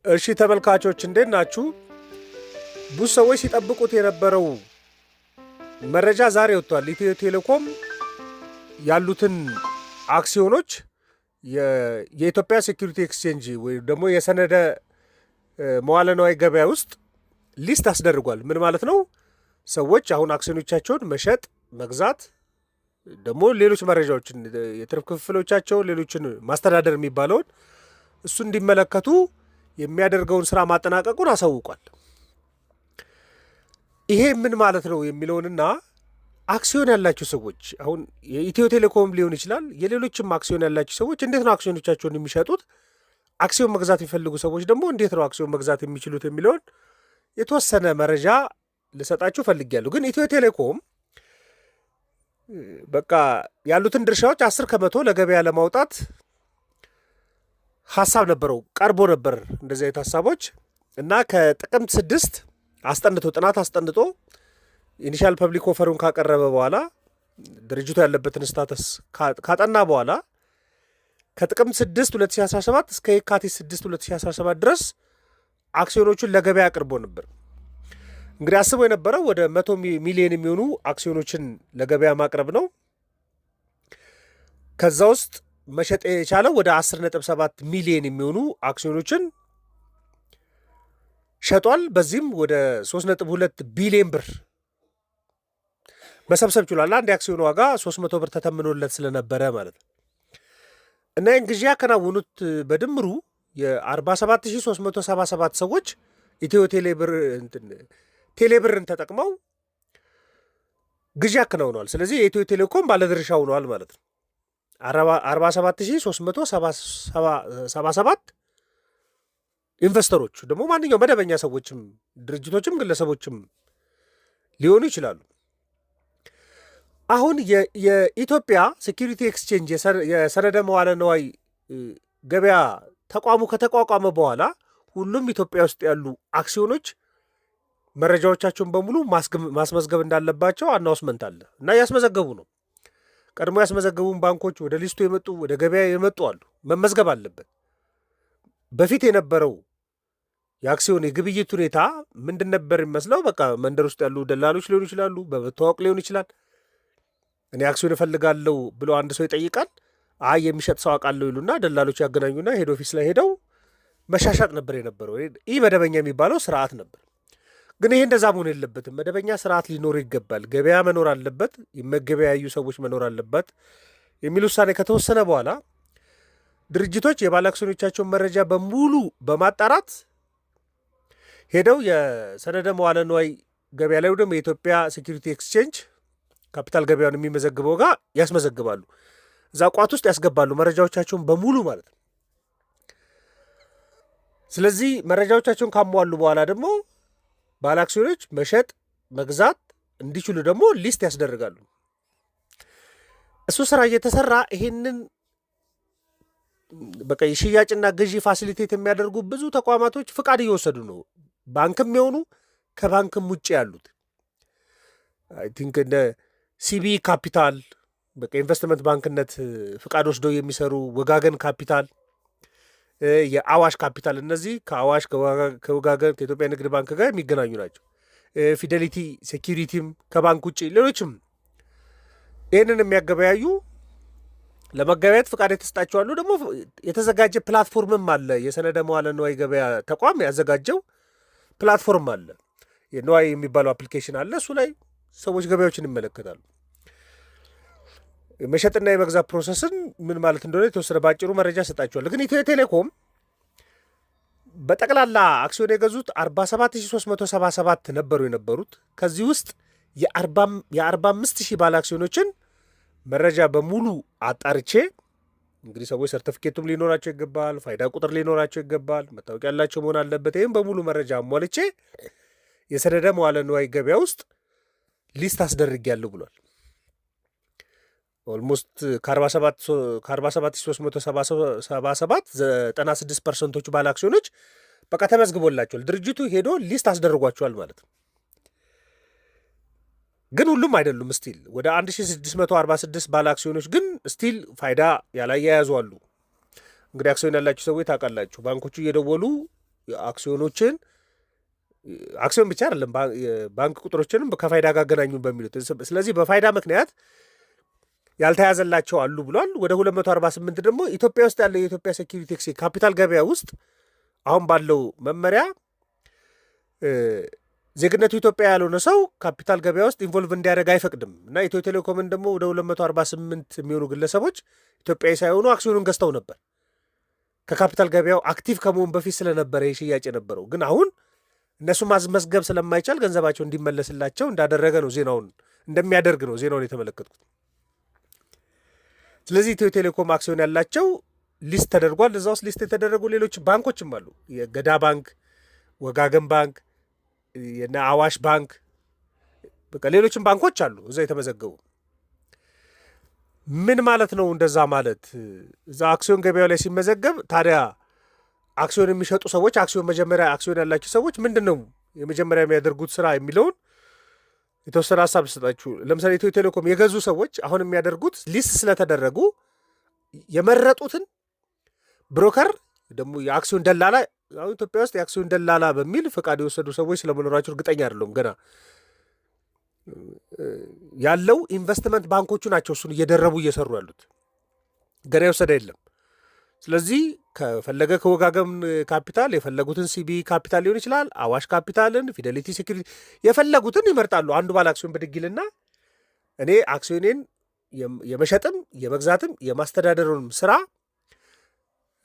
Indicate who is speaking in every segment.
Speaker 1: እሺ ተመልካቾች እንዴት ናችሁ? ብዙ ሰዎች ሲጠብቁት የነበረው መረጃ ዛሬ ወጥቷል። ኢትዮ ቴሌኮም ያሉትን አክሲዮኖች የኢትዮጵያ ሴኩሪቲ ኤክስቼንጅ ወይ ደግሞ የሰነደ መዋለ ንዋይ ገበያ ውስጥ ሊስት አስደርጓል። ምን ማለት ነው? ሰዎች አሁን አክሲዮኖቻቸውን መሸጥ፣ መግዛት ደግሞ ሌሎች መረጃዎችን የትርፍ ክፍሎቻቸውን ሌሎችን ማስተዳደር የሚባለውን እሱ እንዲመለከቱ የሚያደርገውን ስራ ማጠናቀቁን አሳውቋል። ይሄ ምን ማለት ነው የሚለውንና አክሲዮን ያላችሁ ሰዎች አሁን የኢትዮ ቴሌኮም ሊሆን ይችላል፣ የሌሎችም አክሲዮን ያላችሁ ሰዎች እንዴት ነው አክሲዮኖቻቸውን የሚሸጡት? አክሲዮን መግዛት የሚፈልጉ ሰዎች ደግሞ እንዴት ነው አክሲዮን መግዛት የሚችሉት የሚለውን የተወሰነ መረጃ ልሰጣችሁ ፈልጌያለሁ። ግን ኢትዮ ቴሌኮም በቃ ያሉትን ድርሻዎች 10% ለገበያ ለማውጣት ሀሳብ ነበረው፣ ቀርቦ ነበር እንደዚህ አይነት ሀሳቦች እና ከጥቅምት 6 ጥናት አስጠንቶ ኢኒሻል ፐብሊክ ኦፈሩን ካቀረበ በኋላ ድርጅቱ ያለበትን ስታተስ ካጠና በኋላ ከጥቅምት 6 2017 እስከ የካቲት 6 2017 ድረስ አክሲዮኖቹን ለገበያ አቅርቦ ነበር። እንግዲህ አስበው የነበረው ወደ 100 ሚሊዮን የሚሆኑ አክሲዮኖችን ለገበያ ማቅረብ ነው። ከዛ ውስጥ መሸጥ የቻለው ወደ 10.7 ሚሊዮን የሚሆኑ አክሲዮኖችን ሸጧል። በዚህም ወደ 3.2 ቢሊዮን ብር መሰብሰብ ችሏል። አንድ የአክሲዮን ዋጋ 300 ብር ተተምኖለት ስለነበረ ማለት ነው። እና ይህን ግዢ ያከናወኑት በድምሩ የ47377 ሰዎች ኢትዮ ቴሌብርን ተጠቅመው ግዢ ያከናውነዋል። ስለዚህ የኢትዮ ቴሌኮም ባለድርሻ ሆነዋል ማለት ነው። 47377 ኢንቨስተሮች ደግሞ ማንኛውም መደበኛ ሰዎችም ድርጅቶችም ግለሰቦችም ሊሆኑ ይችላሉ። አሁን የኢትዮጵያ ሴኩሪቲ ኤክስቼንጅ የሰነደ መዋለ ንዋይ ገበያ ተቋሙ ከተቋቋመ በኋላ ሁሉም ኢትዮጵያ ውስጥ ያሉ አክሲዮኖች መረጃዎቻቸውን በሙሉ ማስመዝገብ እንዳለባቸው አናውስመንት አለ እና ያስመዘገቡ ነው። ቀድሞ ያስመዘገቡን ባንኮች ወደ ሊስቱ የመጡ ወደ ገበያ የመጡ አሉ። መመዝገብ አለበት። በፊት የነበረው የአክሲዮን የግብይት ሁኔታ ምንድን ነበር የሚመስለው? በቃ መንደር ውስጥ ያሉ ደላሎች ሊሆኑ ይችላሉ፣ በመተዋወቅ ሊሆን ይችላል። እኔ አክሲዮን እፈልጋለሁ ብሎ አንድ ሰው ይጠይቃል። አይ የሚሸጥ ሰው አውቃለሁ ይሉና ደላሎች ያገናኙና ሄድ ኦፊስ ላይ ሄደው መሻሻጥ ነበር የነበረው። ይህ መደበኛ የሚባለው ስርዓት ነበር። ግን ይሄ እንደዛ መሆን የለበትም። መደበኛ ስርዓት ሊኖር ይገባል። ገበያ መኖር አለበት። የመገበያዩ ሰዎች መኖር አለበት የሚል ውሳኔ ከተወሰነ በኋላ ድርጅቶች የባለ አክሲዮኖቻቸውን መረጃ በሙሉ በማጣራት ሄደው የሰነደ መዋለ ንዋይ ገበያ ላይ ደግሞ የኢትዮጵያ ሴኩሪቲ ኤክስቼንጅ ካፒታል ገበያውን የሚመዘግበው ጋር ያስመዘግባሉ። እዛ ቋት ውስጥ ያስገባሉ መረጃዎቻቸውን በሙሉ ማለት ነው። ስለዚህ መረጃዎቻቸውን ካሟሉ በኋላ ደግሞ ባለ አክሲዮኖች መሸጥ መግዛት እንዲችሉ ደግሞ ሊስት ያስደርጋሉ። እሱ ስራ እየተሰራ ይሄንን በቃ የሽያጭና ግዢ ፋሲሊቴት የሚያደርጉ ብዙ ተቋማቶች ፍቃድ እየወሰዱ ነው። ባንክም የሆኑ ከባንክም ውጭ ያሉት አይ ቲንክ እንደ ሲቢ ካፒታል በቃ ኢንቨስትመንት ባንክነት ፍቃድ ወስደው የሚሰሩ ወጋገን ካፒታል፣ የአዋሽ ካፒታል፣ እነዚህ ከአዋሽ ከወጋገን ከኢትዮጵያ ንግድ ባንክ ጋር የሚገናኙ ናቸው። ፊደሊቲ ሴኪሪቲም ከባንክ ውጭ ሌሎችም ይህንን የሚያገበያዩ ለመገበያየት ፍቃድ የተሰጣቸዋሉ። ደግሞ የተዘጋጀ ፕላትፎርምም አለ። የሰነደ መዋለ ንዋይ ገበያ ተቋም ያዘጋጀው ፕላትፎርም አለ። የንዋይ የሚባለው አፕሊኬሽን አለ። እሱ ላይ ሰዎች ገበያዎችን ይመለከታሉ። የመሸጥና የመግዛት ፕሮሰስን ምን ማለት እንደሆነ የተወሰነ ባጭሩ መረጃ ሰጣቸዋል። ግን ኢትዮ ቴሌኮም በጠቅላላ አክሲዮን የገዙት 47377 ነበሩ የነበሩት። ከዚህ ውስጥ የ45000 ባለ አክሲዮኖችን መረጃ በሙሉ አጣርቼ እንግዲህ ሰዎች ሰርቲፊኬቱም ሊኖራቸው ይገባል፣ ፋይዳ ቁጥር ሊኖራቸው ይገባል፣ መታወቂያ ያላቸው መሆን አለበት። ይህም በሙሉ መረጃ አሟልቼ የሰነደ መዋለ ንዋይ ገበያ ውስጥ ሊስት አስደርጌያለሁ ብሏል። ኦልሞስት ከ47377 96% ባለ አክሲዮኖች በቃ ተመዝግቦላቸዋል። ድርጅቱ ሄዶ ሊስት አስደርጓቸዋል ማለት ነው። ግን ሁሉም አይደሉም። ስቲል ወደ 1646 ባለ አክሲዮኖች ግን ስቲል ፋይዳ ያላያያዙ አሉ። እንግዲህ አክሲዮን ያላችሁ ሰዎች ታውቃላችሁ፣ ባንኮቹ እየደወሉ አክሲዮኖችን አክሲዮን ብቻ አይደለም ባንክ ቁጥሮችንም ከፋይዳ ጋር አገናኙ በሚሉት ስለዚህ በፋይዳ ምክንያት ያልተያዘላቸው አሉ ብሏል። ወደ 248 ደግሞ ኢትዮጵያ ውስጥ ያለው የኢትዮጵያ ሴኩሪቲ ኤክስቼንጅ ካፒታል ገበያ ውስጥ አሁን ባለው መመሪያ ዜግነቱ ኢትዮጵያ ያልሆነ ሰው ካፒታል ገበያ ውስጥ ኢንቮልቭ እንዲያደርግ አይፈቅድም እና ኢትዮ ቴሌኮምን ደግሞ ወደ 248 የሚሆኑ ግለሰቦች ኢትዮጵያዊ ሳይሆኑ አክሲዮኑን ገዝተው ነበር። ከካፒታል ገበያው አክቲቭ ከመሆን በፊት ስለነበረ የሽያጭ የነበረው ግን አሁን እነሱ ማስመዝገብ ስለማይቻል ገንዘባቸው እንዲመለስላቸው እንዳደረገ ነው ዜናውን እንደሚያደርግ ነው ዜናውን የተመለከትኩት። ስለዚህ ኢትዮ ቴሌኮም አክሲዮን ያላቸው ሊስት ተደርጓል። እዛ ውስጥ ሊስት የተደረጉ ሌሎች ባንኮችም አሉ። የገዳ ባንክ፣ ወጋገን ባንክ፣ የነ አዋሽ ባንክ በቃ ሌሎችም ባንኮች አሉ እዛ የተመዘገቡ። ምን ማለት ነው እንደዛ ማለት? እዛ አክሲዮን ገበያው ላይ ሲመዘገብ ታዲያ አክሲዮን የሚሸጡ ሰዎች መጀመሪያ አክሲዮን ያላቸው ሰዎች ምንድን ነው የመጀመሪያ የሚያደርጉት ስራ የሚለውን የተወሰነ ሀሳብ ልሰጣችሁ። ለምሳሌ ኢትዮ ቴሌኮም የገዙ ሰዎች አሁን የሚያደርጉት ሊስት ስለተደረጉ የመረጡትን ብሮከር ደግሞ የአክሲዮን ደላላ አሁን ኢትዮጵያ ውስጥ የአክሲዮን ደላላ በሚል ፈቃድ የወሰዱ ሰዎች ስለመኖራቸው እርግጠኛ አይደለሁም። ገና ያለው ኢንቨስትመንት ባንኮቹ ናቸው እሱን እየደረቡ እየሰሩ ያሉት። ገና የወሰደ የለም። ስለዚህ ከፈለገ ከወጋገን ካፒታል የፈለጉትን ሲቢ ካፒታል ሊሆን ይችላል፣ አዋሽ ካፒታልን፣ ፊደሊቲ ሴኩሪቲ የፈለጉትን ይመርጣሉ። አንዱ ባለ አክሲዮን ብድጊልና እኔ አክሲዮኔን የመሸጥም የመግዛትም የማስተዳደሩንም ስራ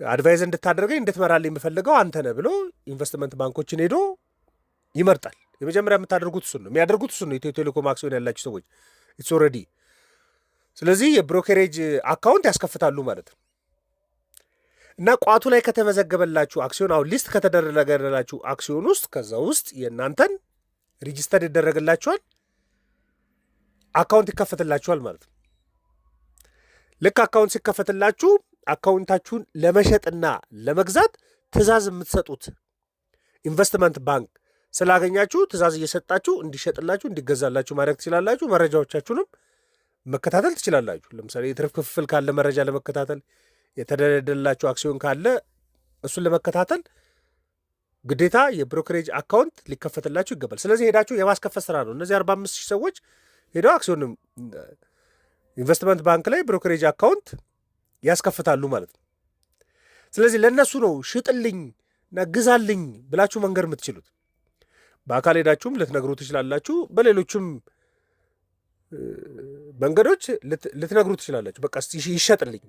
Speaker 1: አድቫይዝ እንድታደርገኝ እንድትመራልኝ የምፈልገው አንተ ነህ ብሎ ኢንቨስትመንት ባንኮችን ሄዶ ይመርጣል። የመጀመሪያ የምታደርጉት እሱን ነው የሚያደርጉት እሱን ነው ኢትዮ ቴሌኮም አክሲዮን ያላቸው ሰዎች ኢትስ ኦልሬዲ። ስለዚህ የብሮከሬጅ አካውንት ያስከፍታሉ ማለት ነው እና ቋቱ ላይ ከተመዘገበላችሁ አክሲዮን አሁን ሊስት ከተደረገላችሁ አክሲዮን ውስጥ ከዛ ውስጥ የእናንተን ሪጂስተር ይደረግላችኋል፣ አካውንት ይከፈትላችኋል ማለት ነው። ልክ አካውንት ሲከፈትላችሁ አካውንታችሁን ለመሸጥና ለመግዛት ትእዛዝ የምትሰጡት ኢንቨስትመንት ባንክ ስላገኛችሁ ትእዛዝ እየሰጣችሁ እንዲሸጥላችሁ እንዲገዛላችሁ ማድረግ ትችላላችሁ። መረጃዎቻችሁንም መከታተል ትችላላችሁ። ለምሳሌ የትርፍ ክፍል ካለ መረጃ ለመከታተል፣ የተደለደላችሁ አክሲዮን ካለ እሱን ለመከታተል ግዴታ የብሮከሬጅ አካውንት ሊከፈትላችሁ ይገባል። ስለዚህ ሄዳችሁ የማስከፈት ስራ ነው። እነዚህ 45 ሺህ ሰዎች ሄደው አክሲዮን ኢንቨስትመንት ባንክ ላይ ብሮከሬጅ አካውንት ያስከፍታሉ ማለት ነው። ስለዚህ ለእነሱ ነው ሽጥልኝ እና ግዛልኝ ብላችሁ መንገር የምትችሉት። በአካል ሄዳችሁም ልትነግሩ ትችላላችሁ። በሌሎችም መንገዶች ልትነግሩ ትችላላችሁ። በቃ ይሸጥልኝ፣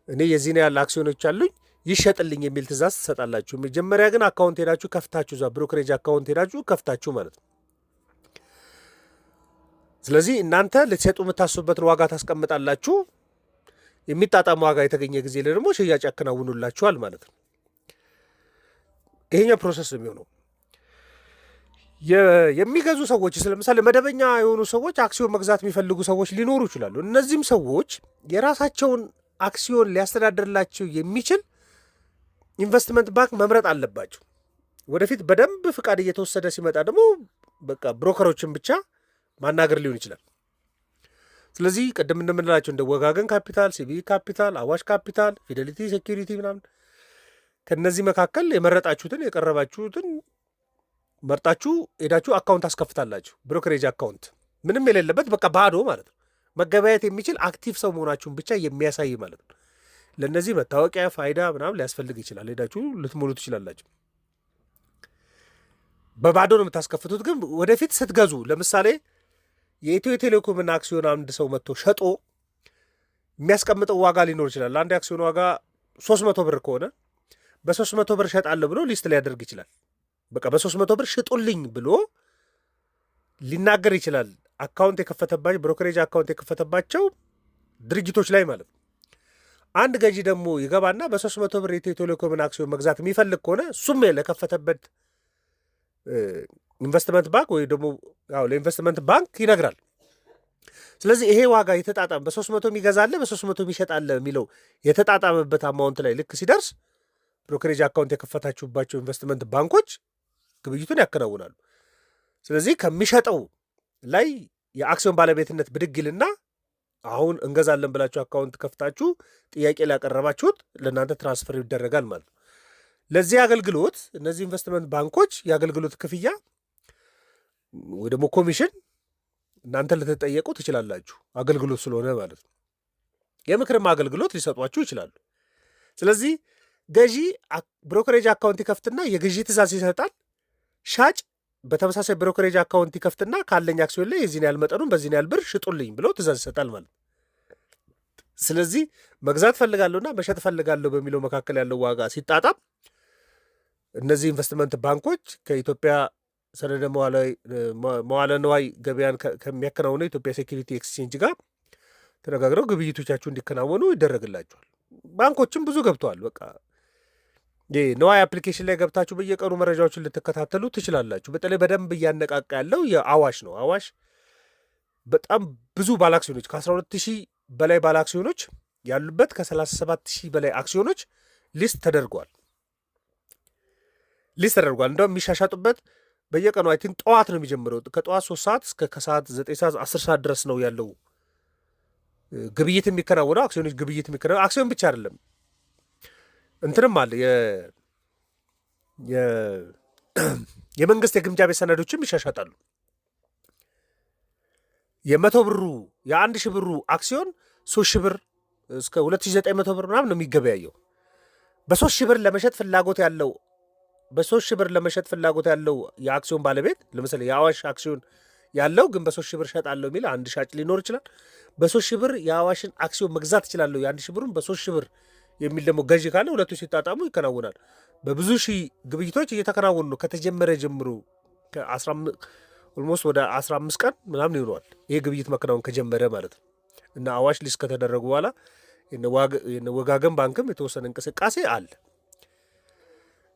Speaker 1: እኔ የዚህን ያለ አክሲዮኖች አሉኝ ይሸጥልኝ የሚል ትእዛዝ ትሰጣላችሁ። መጀመሪያ ግን አካውንት ሄዳችሁ ከፍታችሁ እዛ ብሮከሬጅ አካውንት ሄዳችሁ ከፍታችሁ ማለት ነው። ስለዚህ እናንተ ልትሸጡ የምታስቡበትን ዋጋ ታስቀምጣላችሁ። የሚጣጣም ዋጋ የተገኘ ጊዜ ላይ ደግሞ ሽያጭ ያከናውኑላችኋል ማለት ነው። ይሄኛው ፕሮሰስ ነው የሚሆነው። የሚገዙ ሰዎች ለምሳሌ መደበኛ የሆኑ ሰዎች አክሲዮን መግዛት የሚፈልጉ ሰዎች ሊኖሩ ይችላሉ። እነዚህም ሰዎች የራሳቸውን አክሲዮን ሊያስተዳድርላቸው የሚችል ኢንቨስትመንት ባንክ መምረጥ አለባቸው። ወደፊት በደንብ ፍቃድ እየተወሰደ ሲመጣ ደግሞ በቃ ብሮከሮችን ብቻ ማናገር ሊሆን ይችላል። ስለዚህ ቅድም እንደምንላቸው እንደ ወጋገን ካፒታል፣ ሲቢ ካፒታል፣ አዋሽ ካፒታል፣ ፊደሊቲ ሴኩሪቲ ምናምን ከነዚህ መካከል የመረጣችሁትን የቀረባችሁትን መርጣችሁ ሄዳችሁ አካውንት አስከፍታላችሁ። ብሮከሬጅ አካውንት ምንም የሌለበት በቃ ባዶ ማለት ነው። መገበያየት የሚችል አክቲቭ ሰው መሆናችሁን ብቻ የሚያሳይ ማለት ነው። ለእነዚህ መታወቂያ ፋይዳ ምናምን ሊያስፈልግ ይችላል። ሄዳችሁ ልትሞሉ ትችላላችሁ። በባዶ ነው የምታስከፍቱት። ግን ወደፊት ስትገዙ ለምሳሌ የኢትዮ ቴሌኮምን አክሲዮን አንድ ሰው መጥቶ ሸጦ የሚያስቀምጠው ዋጋ ሊኖር ይችላል። አንድ አክሲዮን ዋጋ 300 ብር ከሆነ በ300 ብር ሸጣለሁ ብሎ ሊስት ሊያደርግ ይችላል። በቃ በ300 ብር ሽጡልኝ ብሎ ሊናገር ይችላል። አካውንት የከፈተባቸው ብሮከሬጅ አካውንት የከፈተባቸው ድርጅቶች ላይ ማለት ነው። አንድ ገዢ ደግሞ ይገባና በ300 ብር የኢትዮ ቴሌኮምን አክሲዮን መግዛት የሚፈልግ ከሆነ እሱም ለከፈተበት ኢንቨስትመንት ባንክ ወይ ደግሞ ለኢንቨስትመንት ባንክ ይነግራል። ስለዚህ ይሄ ዋጋ የተጣጣመ በ300 የሚገዛለ በ300 የሚሸጣለ የሚለው የተጣጣመበት አማውንት ላይ ልክ ሲደርስ ብሮከሬጅ አካውንት የከፈታችሁባቸው ኢንቨስትመንት ባንኮች ግብይቱን ያከናውናሉ። ስለዚህ ከሚሸጠው ላይ የአክሲዮን ባለቤትነት ብድግልና አሁን እንገዛለን ብላችሁ አካውንት ከፍታችሁ ጥያቄ ላቀረባችሁት ለእናንተ ትራንስፈር ይደረጋል ማለት ነው። ለዚህ አገልግሎት እነዚህ ኢንቨስትመንት ባንኮች የአገልግሎት ክፍያ ወይ ደግሞ ኮሚሽን እናንተ ልትጠየቁ ትችላላችሁ። አገልግሎት ስለሆነ ማለት ነው። የምክርም አገልግሎት ሊሰጧችሁ ይችላሉ። ስለዚህ ገዢ ብሮከሬጅ አካውንት ይከፍትና የግዢ ትእዛዝ ይሰጣል። ሻጭ በተመሳሳይ ብሮከሬጅ አካውንት ይከፍትና ካለኝ አክሲዮን ላይ የዚህን ያህል መጠኑን በዚህን ያህል ብር ሽጡልኝ ብለው ትእዛዝ ይሰጣል ማለት ነው። ስለዚህ መግዛት ፈልጋለሁና መሸጥ ፈልጋለሁ በሚለው መካከል ያለው ዋጋ ሲጣጣም እነዚህ ኢንቨስትመንት ባንኮች ከኢትዮጵያ ሰነደ መዋለ ንዋይ ገበያን ከሚያከናውነው የኢትዮጵያ ሴኪሪቲ ኤክስቼንጅ ጋር ተነጋግረው ግብይቶቻችሁ እንዲከናወኑ ይደረግላቸዋል። ባንኮችም ብዙ ገብተዋል። በቃ ንዋይ አፕሊኬሽን ላይ ገብታችሁ በየቀኑ መረጃዎችን ልትከታተሉ ትችላላችሁ። በተለይ በደንብ እያነቃቃ ያለው የአዋሽ ነው። አዋሽ በጣም ብዙ ባለአክሲዮኖች ከ12,000 በላይ ባለአክሲዮኖች ያሉበት ከ37,000 በላይ አክሲዮኖች ሊስት ተደርጓል። እንደውም የሚሻሻጡበት በየቀኑ አይ ቲንክ ጠዋት ነው የሚጀምረው። ከጠዋት 3 ሰዓት እስከ ከሰዓት 9 ሰዓት 10 ሰዓት ድረስ ነው ያለው ግብይት የሚከናወነው። አክሲዮኖች ግብይት የሚከናወነው አክሲዮን ብቻ አይደለም፣ እንትንም አለ የመንግስት የግምጃ ቤት ሰነዶችም ይሻሻጣሉ። የ100 ብሩ የ1,000 ብሩ አክሲዮን 3,000 ብር እስከ 2,900 ብር ምናምን ነው የሚገበያየው። በ3,000 ብር ለመሸጥ ፍላጎት ያለው የአክሲዮን ባለቤት ለምሳሌ የአዋሽ አክሲዮን ያለው ግን በ3,000 ብር ሸጣለሁ የሚል አንድ ሻጭ ሊኖር ይችላል። በ3,000 ብር የአዋሽን አክሲዮን መግዛት ይችላለሁ የ1,000 ብሩን በ3,000 ብር የሚል ደግሞ ገዢ ካለ ሁለቱ ሲጣጣሙ ይከናወናል። በብዙ ሺህ ግብይቶች እየተከናወኑ ነው። ከተጀመረ ጀምሮ ኦልሞስት ወደ 15 ቀን ምናምን ይሆነዋል ይሄ ግብይት መከናወን ከጀመረ ማለት ነው። እና አዋሽ ሊስት ከተደረጉ በኋላ ወጋገን ባንክም የተወሰነ እንቅስቃሴ አለ።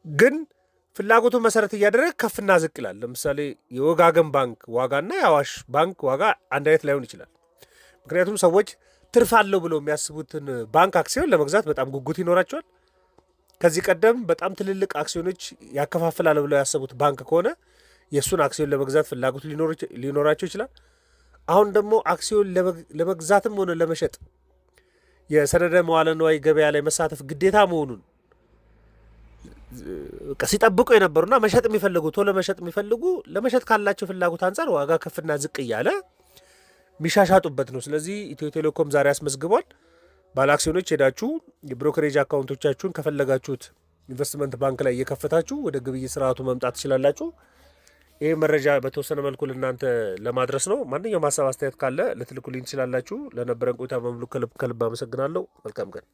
Speaker 1: ግን ፍላጎቱን መሰረት እያደረገ ከፍና ዝቅ ይላል። ለምሳሌ የወጋገን ባንክ ዋጋና የአዋሽ ባንክ ዋጋ አንድ አይነት ላይሆን ይችላል። ምክንያቱም ሰዎች ትርፍ አለው ብለው የሚያስቡትን ባንክ አክሲዮን ለመግዛት በጣም ጉጉት ይኖራቸዋል። ከዚህ ቀደም በጣም ትልልቅ አክሲዮኖች ያከፋፍላል ብለው ያሰቡት ባንክ ከሆነ የእሱን አክሲዮን ለመግዛት ፍላጎት ሊኖራቸው ይችላል። አሁን ደግሞ አክሲዮን ለመግዛትም ሆነ ለመሸጥ የሰነደ መዋለ ንዋይ ገበያ ላይ መሳተፍ ግዴታ መሆኑን ሲጠብቁ የነበሩና መሸጥ የሚፈልጉ ቶሎ መሸጥ የሚፈልጉ ለመሸጥ ካላቸው ፍላጎት አንጻር ዋጋ ከፍና ዝቅ እያለ የሚሻሻጡበት ነው። ስለዚህ ኢትዮ ቴሌኮም ዛሬ አስመዝግቧል። ባለ አክሲዮኖች ሄዳችሁ የብሮከሬጅ አካውንቶቻችሁን ከፈለጋችሁት ኢንቨስትመንት ባንክ ላይ እየከፈታችሁ ወደ ግብይት ስርዓቱ መምጣት ትችላላችሁ። ይህ መረጃ በተወሰነ መልኩ ለእናንተ ለማድረስ ነው። ማንኛውም ሀሳብ አስተያየት ካለ ልትልኩልኝ ትችላላችሁ። ለነበረን ቆይታ በሙሉ ከልብ አመሰግናለሁ። መልካም ቀን።